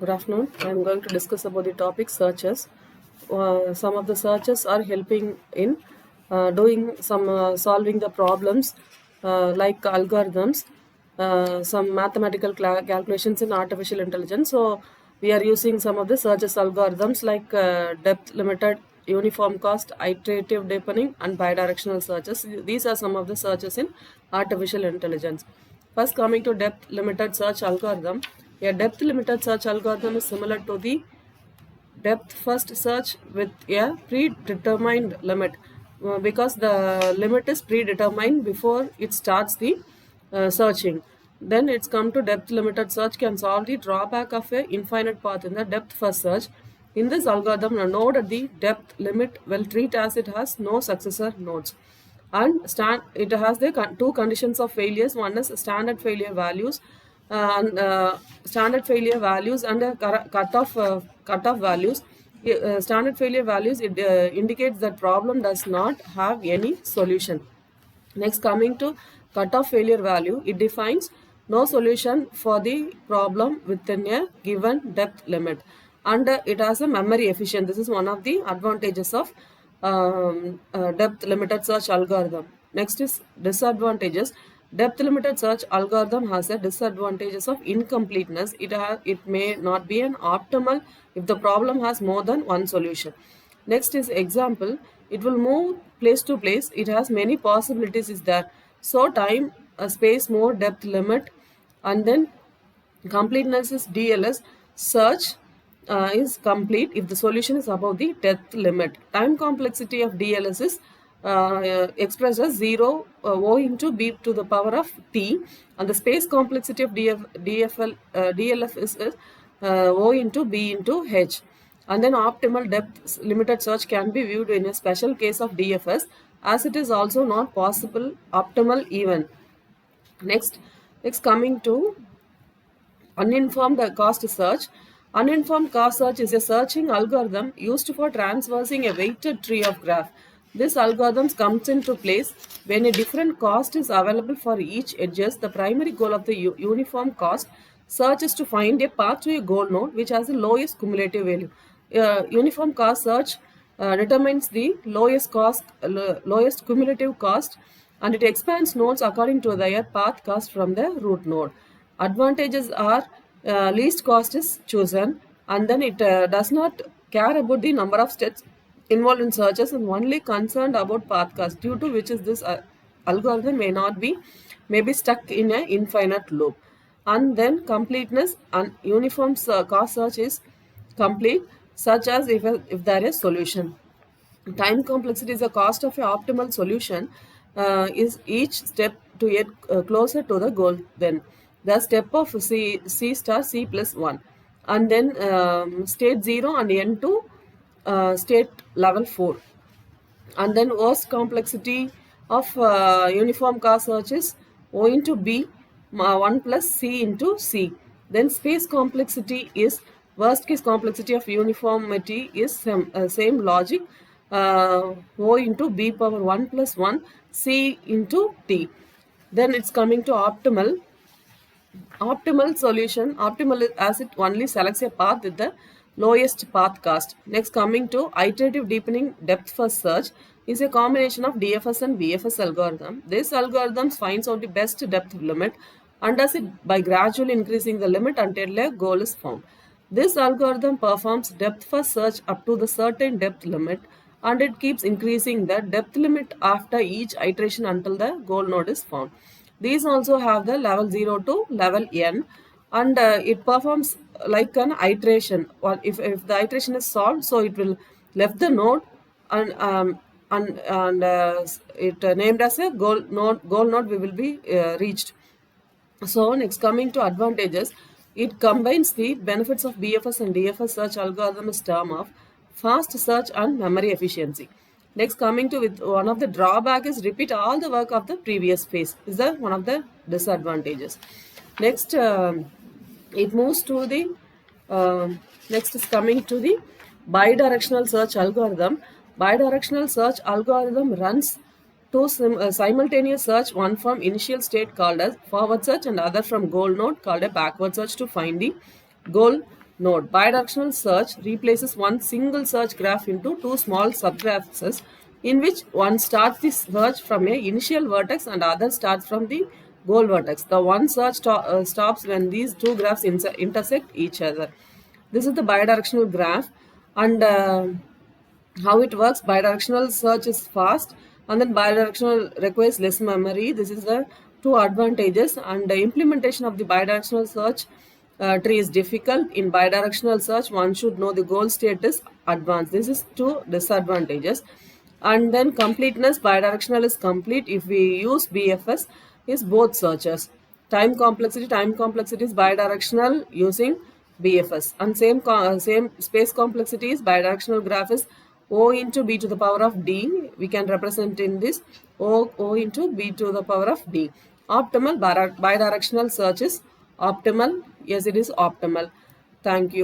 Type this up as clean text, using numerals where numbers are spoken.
Good afternoon. I am going to discuss about the topic searches. Some of the searches are helping in doing some solving the problems like algorithms, some mathematical calculations in artificial intelligence. So we are using some of the searches algorithms like depth limited, uniform cost, iterative deepening, and bidirectional searches. These are some of the searches in artificial intelligence. First, coming to depth limited search algorithm. A depth limited search algorithm is similar to the depth first search with a predetermined limit because the limit is predetermined before it starts the searching. Then it's come to depth limited search can solve the drawback of a infinite path in the depth first search. In this algorithm, a node at the depth limit will treat as it has no successor nodes, and it has the two conditions of failures. One is standard failure values and standard failure values and cutoff values. Standard failure values, it indicates that problem does not have any solution. Next, coming to cutoff failure value, it defines no solution for the problem within a given depth limit, and it has a memory efficient. This is one of the advantages of depth limited search algorithm. Next is disadvantages. Depth limited search algorithm has a disadvantages of incompleteness. It may not be an optimal if the problem has more than one solution. Next is example. It will move place to place. It has many possibilities is there. So time, space, more depth limit, and then completeness is DLS. Search is complete if the solution is above the depth limit. Time complexity of DLS is expressed as 0 O into B to the power of T, and the space complexity of DLF is O into B into H. And then optimal depth limited search can be viewed in a special case of DFS, as it is also not possible optimal even. Next coming to uninformed cost search. Uninformed cost search is a searching algorithm used for traversing a weighted tree of graph. This algorithm comes into place when a different cost is available for each edges. The primary goal of the uniform cost search is to find a path to a goal node which has the lowest cumulative value. Uniform cost search determines the lowest cumulative cost, and it expands nodes according to their path cost from the root node. Advantages are least cost is chosen, and then it does not care about the number of steps involved in searches and only concerned about path cost, due to which is this algorithm may be stuck in an infinite loop. And then completeness and uniform cost search is complete, such as if there is solution. Time complexity is the cost of an optimal solution, is each step to get closer to the goal. Then the step of C star C plus 1, and then state 0 and n to state level 4. And then worst complexity of uniform cost search is O into B 1 plus C into C. Then space complexity is worst case complexity of uniformity is same logic, O into B power 1 plus 1 C into T. Then it's coming to optimal solution. Optimal as it only selects a path with the lowest path cost. Next, coming to iterative deepening depth first search is a combination of DFS and BFS algorithm. This algorithm finds out the best depth limit and does it by gradually increasing the limit until a goal is found. This algorithm performs depth first search up to the certain depth limit, and it keeps increasing the depth limit after each iteration until the goal node is found. These also have the level 0 to level n, and it performs like an iteration. Or if the iteration is solved, so it will left the node and it named as a goal node we will be reached. So next, coming to advantages, it combines the benefits of BFS and DFS search algorithm is term of fast search and memory efficiency. Next, coming to with one of the drawback is repeat all the work of the previous phase is the one of the disadvantages. Next, it moves to the next is coming to the bidirectional search algorithm. Bidirectional search algorithm runs to simultaneous search, one from initial state called as forward search and other from goal node called a backward search to find the goal node. Bidirectional search replaces one single search graph into two small subgraphs in which one starts the search from a initial vertex and other starts from the goal vertex. The one search stops when these two graphs intersect each other. This is the bidirectional graph, and how it works. Bidirectional search is fast, and then bidirectional requires less memory. This is the two advantages, and the implementation of the bidirectional search tree is difficult. In bidirectional search, one should know the goal state is advanced. This is two disadvantages. And then completeness, bidirectional is complete if we use BFS is both searches. Time complexity is bidirectional using BFS, and same space complexity is bidirectional graph is O into B to the power of D. We can represent in this O into B to the power of D. Optimal bidirectional search is optimal. Yes, it is optimal. Thank you.